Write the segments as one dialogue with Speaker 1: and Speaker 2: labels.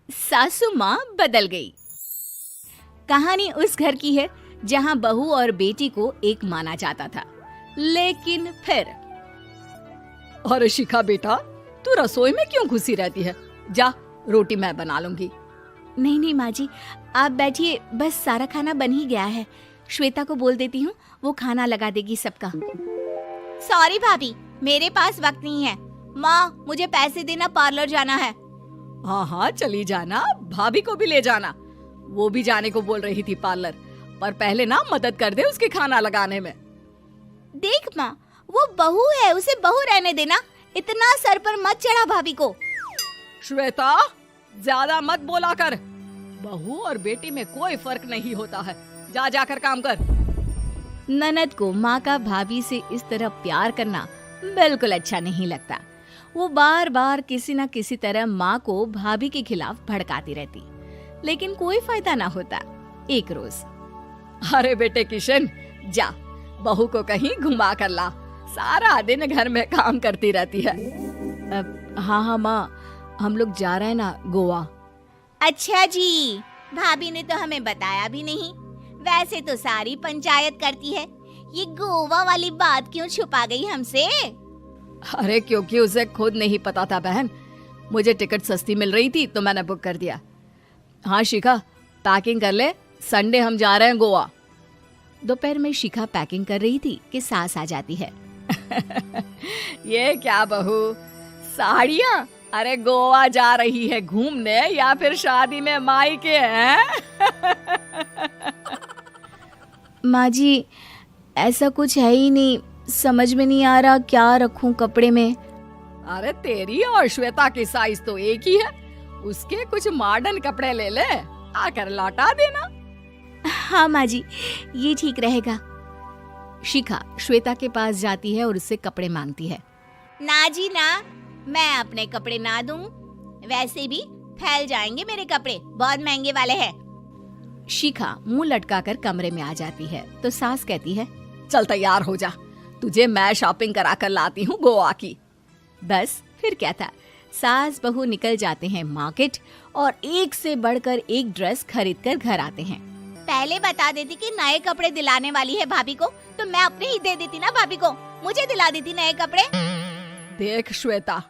Speaker 1: सासू माँ बदल गई। कहानी उस घर की है जहाँ बहू और बेटी को एक माना जाता था, लेकिन फिर
Speaker 2: अरे शिखा बेटा, तू रसोई में क्यों घुसी रहती है? जा, रोटी मैं बना लूंगी।
Speaker 1: नहीं नहीं माँ जी, आप बैठिए, बस सारा खाना बन ही गया है। श्वेता को बोल देती हूँ, वो खाना लगा देगी सबका। सॉरी भाभी, मेरे पास वक्त नहीं है। माँ, मुझे पैसे देना, पार्लर जाना है।
Speaker 2: हाँ हाँ चली जाना, भाभी को भी ले जाना। वो भी जाने को बोल रही थी पार्लर, पर पहले ना मदद कर दे उसके खाना लगाने में।
Speaker 1: देख माँ, वो बहू है, उसे बहू रहने देना, इतना सर पर मत चढ़ा भाभी को।
Speaker 2: श्वेता, ज्यादा मत बोला कर। बहू और बेटी में कोई फर्क नहीं होता है। जा जाकर काम कर।
Speaker 1: ननद को माँ का भाभी से इस तरह प्यार करना बिल्कुल अच्छा नहीं लगता। वो बार बार किसी न किसी तरह माँ को भाभी के खिलाफ भड़काती रहती, लेकिन कोई फायदा ना होता। एक रोज,
Speaker 2: अरे बेटे किशन, जा बहू को कहीं घुमा कर ला, सारा दिन घर में काम करती रहती है।
Speaker 1: हाँ हाँ माँ, हम लोग जा रहे हैं ना गोवा। अच्छा जी, भाभी ने तो हमें बताया भी नहीं। वैसे तो सारी पंचायत करती है, ये गोवा वाली बात क्यों छुपा गई हमसे?
Speaker 2: अरे क्योंकि उसे खुद नहीं पता था बहन। मुझे टिकट सस्ती मिल रही थी तो मैंने बुक कर दिया। हाँ शिखा, पैकिंग कर ले, संडे हम जा रहे हैं गोवा।
Speaker 1: दोपहर में शिखा पैकिंग कर रही थी कि सास आ जाती है।
Speaker 2: ये क्या बहू, साड़ियाँ? अरे गोवा जा रही है घूमने या फिर शादी में मायके हैं?
Speaker 1: माँ जी, ऐसा कुछ है ही नहीं, समझ में नहीं आ रहा क्या रखूं कपड़े में।
Speaker 2: अरे तेरी और श्वेता की साइज तो एक ही है, उसके कुछ मॉडर्न कपड़े ले ले, आकर लौटा देना।
Speaker 1: हाँ माँ जी, ये ठीक रहेगा। शिखा श्वेता के पास जाती है और उससे कपड़े मांगती है। ना जी ना, मैं अपने कपड़े ना दूं, वैसे भी फैल जाएंगे मेरे कपड़े, बहुत महंगे वाले हैं। शिखा मुंह लटकाकर कमरे में आ जाती है तो सास कहती है,
Speaker 2: चल तैयार हो जा, तुझे मैं शॉपिंग करा कर लाती हूँ गोवा की।
Speaker 1: बस फिर क्या था, सास बहू निकल जाते हैं मार्केट और एक से बढ़कर एक ड्रेस खरीद कर घर आते हैं। पहले बता देती कि नए कपड़े दिलाने वाली है भाभी को, तो मैं अपने ही दे देती ना भाभी को, मुझे दिला देती नए कपड़े।
Speaker 2: देख श्वेता,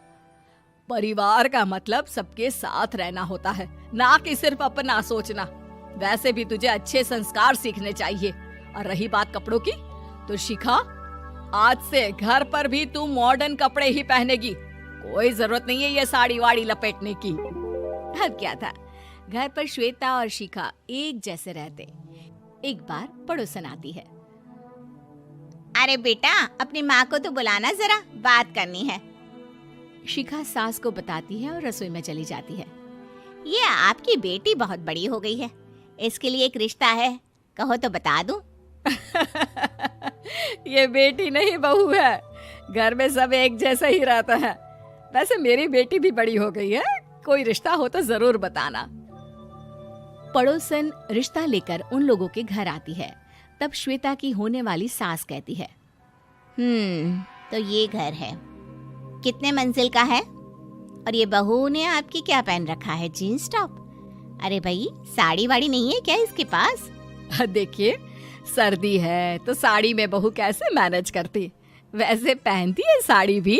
Speaker 2: परिवार का मतलब सबके साथ रहना होता है, ना कि सिर्फ अपना सोचना। वैसे भी तुझे अच्छे संस्कार सीखने चाहिए। और रही बात कपड़ों की, तो शिखा, आज से घर पर भी तू मॉडर्न कपड़े ही पहनेगी। कोई जरूरत नहीं है ये साड़ी वाड़ी लपेटने की।
Speaker 1: अब क्या था, घर पर श्वेता और शिखा एक जैसे रहते। एक बार पड़ोसन आती है। अरे बेटा, अपनी माँ को तो बुलाना जरा, बात करनी है। शिखा सास को बताती है और रसोई में चली जाती है। ये आपकी बेटी बहुत बड़ी हो गई है, इसके लिए एक रिश्ता है, कहो तो बता दूं।
Speaker 2: ये बेटी नहीं बहू है, घर में सब एक जैसा ही रहता है। वैसे मेरी बेटी भी बड़ी हो गई है, कोई रिश्ता हो तो जरूर बताना।
Speaker 1: पड़ोसन रिश्ता लेकर उन लोगों के घर आती है। तब श्वेता की होने वाली सास कहती है, तो ये घर है, कितने मंजिल का है? और ये बहू ने आपकी क्या पहन रखा है, जीन्स टॉप? अरे भाई, साड़ी वाड़ी नहीं है क्या इसके पास?
Speaker 2: देखिए, सर्दी है तो साड़ी में बहू कैसे मैनेज करती, वैसे पहनती है साड़ी भी।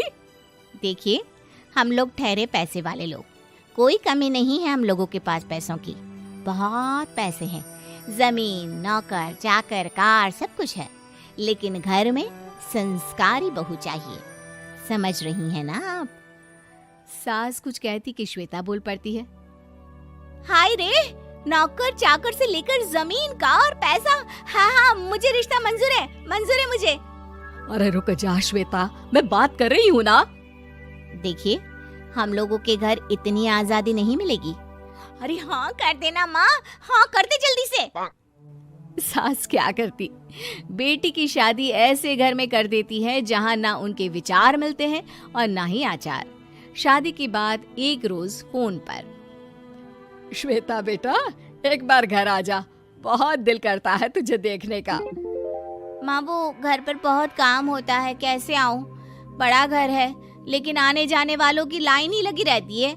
Speaker 1: देखिए, हम लोग ठहरे पैसे वाले लोग, कोई कमी नहीं है हम लोगों के पास पैसों की, बहुत पैसे हैं, जमीन, नौकर चाकर, कार, सब कुछ है, लेकिन घर में संस्कारी बहू चाहिए। समझ रही हैं ना आप? सास कुछ कहती कि श्वेता बोल पड़ती है, हाय रे, नौकर चाकर से लेकर जमीन, कार, पैसा, हाँ हाँ मुझे रिश्ता मंजूर है मुझे।
Speaker 2: अरे रुक जा श्वेता, मैं बात कर रही हूँ ना।
Speaker 1: देखिए, हम लोगों के घर इतनी आजादी नहीं मिलेगी। अरे हाँ कर देना माँ, हाँ कर दे जल्दी से। सास क्या करती, बेटी की शादी ऐसे घर में कर देती है जहाँ ना उनके विचार मिलते हैं और ना ही आचार। शादी के बाद एक रोज फोन पर,
Speaker 2: श्वेता बेटा, एक बार घर आ जा, बहुत दिल करता है तुझे देखने का।
Speaker 1: माँ, वो घर पर बहुत काम होता है, कैसे आऊँ? बड़ा घर है, लेकिन आने जाने वालों की लाइन ही लगी रहती है।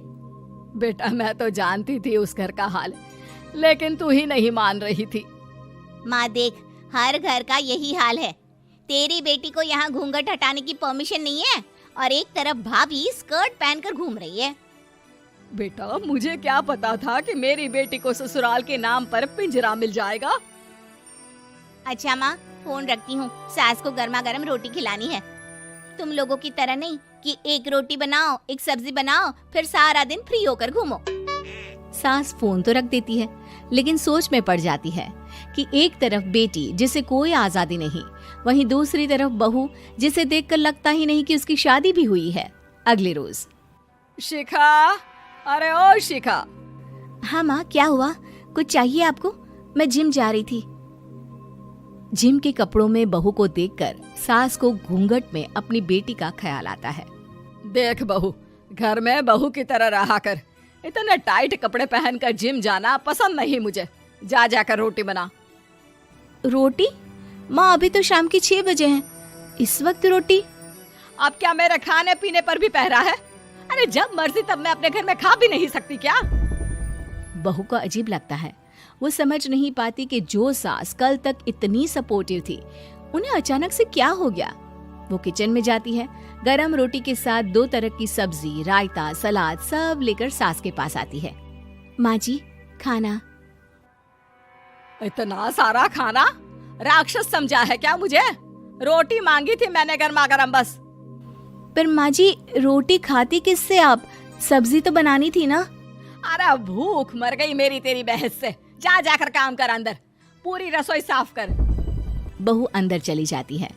Speaker 2: बेटा मैं तो जानती थी उस घर का हाल, लेकिन तू ही नहीं मान रही थी।
Speaker 1: माँ देख, हर घर का यही हाल है। तेरी बेटी को यहाँ घूंघट हटाने की परमिशन नहीं है और एक तरफ भाभी स्कर्ट पहनकर घूम रही है।
Speaker 2: बेटा मुझे क्या पता था कि मेरी बेटी को ससुराल के नाम पर पिंजरा मिल जाएगा।
Speaker 1: अच्छा माँ, फोन रखती हूँ, सास को गर्मा गर्म रोटी खिलानी है। तुम लोगों की तरह नहीं कि एक रोटी बनाओ, एक सब्जी बनाओ, फिर सारा दिन फ्री होकर घूमो। सास फोन तो रख देती है, लेकिन सोच में पड़ जाती है कि एक तरफ बेटी जिसे कोई आजादी नहीं, वहीं दूसरी तरफ बहू जिसे देखकर लगता ही नहीं कि उसकी शादी भी हुई है। अगले रोज।
Speaker 2: शिखा, अरे ओ शिखा।
Speaker 1: हाँ माँ, क्या हुआ? कुछ चाहिए आपको? मैं जिम जा रही थी। जिम के कपड़ों में बहू को देखकर सास को घूंघट में अपनी बेटी का ख्याल आता है।
Speaker 2: देख बहू, घर में बहू की तरह रहा कर। इतने टाइट कपड़े पहनकर जिम जाना पसंद नहीं मुझे। जा जाकर रोटी बना।
Speaker 1: रोटी? माँ अभी तो शाम के 6 बजे हैं, इस वक्त रोटी?
Speaker 2: अब क्या मेरे खाने पीने पर भी पहरा है? अरे जब मर्जी तब मैं अपने घर में खा भी नहीं सकती क्या?
Speaker 1: बहू को अजीब लगता है। वो समझ नहीं पाती कि जो सास कल तक इतनी सपोर्टिव थी, उन्हें अचानक से क्या हो गया। वो किचन में जाती है, गरम रोटी के साथ 2 तरह की सब्जी, रायता, सलाद सब लेकर सास के पास आती है। माँ जी, खाना।
Speaker 2: इतना सारा खाना? राक्षस समझा है क्या मुझे? रोटी मांगी थी मैंने गर्मा गर्म बस।
Speaker 1: पर माँ जी, रोटी खाती किससे आप? सब्जी तो बनानी थी ना।
Speaker 2: अरे भूख मर गई मेरी तेरी बहस से। जा जाकर काम कर, अंदर पूरी रसोई साफ कर।
Speaker 1: बहू अंदर चली जाती है।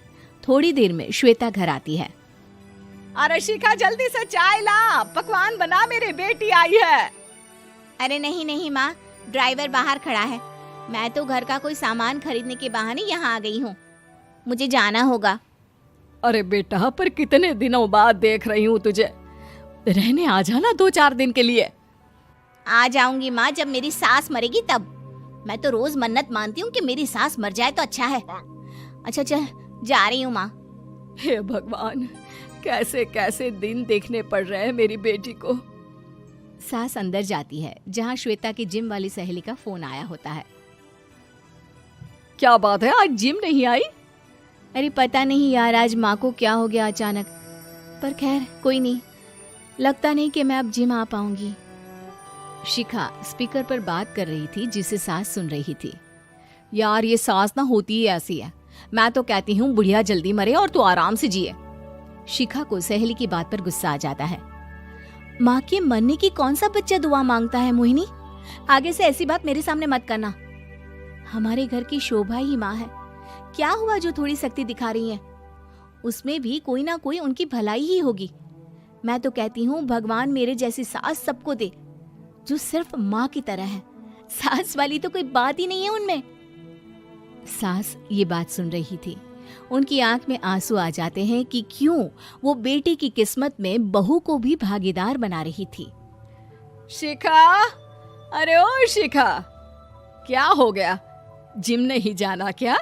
Speaker 1: थोड़ी देर में श्वेता घर आती है।
Speaker 2: अरे शिखा जल्दी से चाय ला, पकवान बना, मेरी बेटी आई है।
Speaker 1: अरे नहीं नहीं माँ, ड्राइवर बाहर खड़ा है। मैं तो घर का कोई सामान खरीदने के बहाने यहाँ आ गई हूँ, मुझे जाना होगा।
Speaker 2: अरे बेटा, पर कितने दिनों बाद देख रही हूँ तुझे, रहने आ जाना 2-4 दिन के लिए।
Speaker 1: आ जाऊंगी माँ, जब मेरी सास मरेगी तब। मैं तो रोज मन्नत मानती हूँ कि मेरी सास मर जाए तो अच्छा है। अच्छा चल, जा रही हूँ माँ।
Speaker 2: हे भगवान, कैसे कैसे दिन देखने पड़ रहे हैं मेरी बेटी को।
Speaker 1: सास अंदर जाती है, जहाँ श्वेता की जिम वाली सहेली का फोन आया होता है।
Speaker 2: क्या बात है, आज जिम नहीं आई?
Speaker 1: अरे पता नहीं यार, आज माँ को क्या हो गया अचानक। पर खैर कोई नहीं, लगता नहीं कि मैं अब जिम आ पाऊंगी। शिखा स्पीकर पर बात कर रही थी, जिसे सास सुन रही थी।
Speaker 2: यार ये सास ना होती ही ऐसी है। मैं तो कहती हूँ बुढ़िया जल्दी मरे और तू आराम से जिए।
Speaker 1: शिखा को सहेली की बात पर गुस्सा आ जाता है। माँ के मरने की कौन सा बच्चा दुआ मांगता है मोहिनी? आगे से ऐसी बात मेरे सामने मत करना। हमारे घर की शोभा ही माँ है। क्या हुआ जो थोड़ी सख्ती दिखा रही है? उसमें भी कोई ना कोई उनकी भलाई ही होगी। मैं तो कहती हूँ भगवान मेरे जैसी सास सबको दे, जो सिर्फ माँ की तरह है। सास वाली तो कोई बात ही नहीं है उनमें। सास ये बात सुन रही थी। उनकी आंख में आंसू आ जाते हैं कि क्यों वो बेटी की किस्मत में बहू को भी भागीदार बना रही थी।
Speaker 2: शिखा, अरे ओ शिखा, क्या हो गया? जिम नहीं जाना क्या?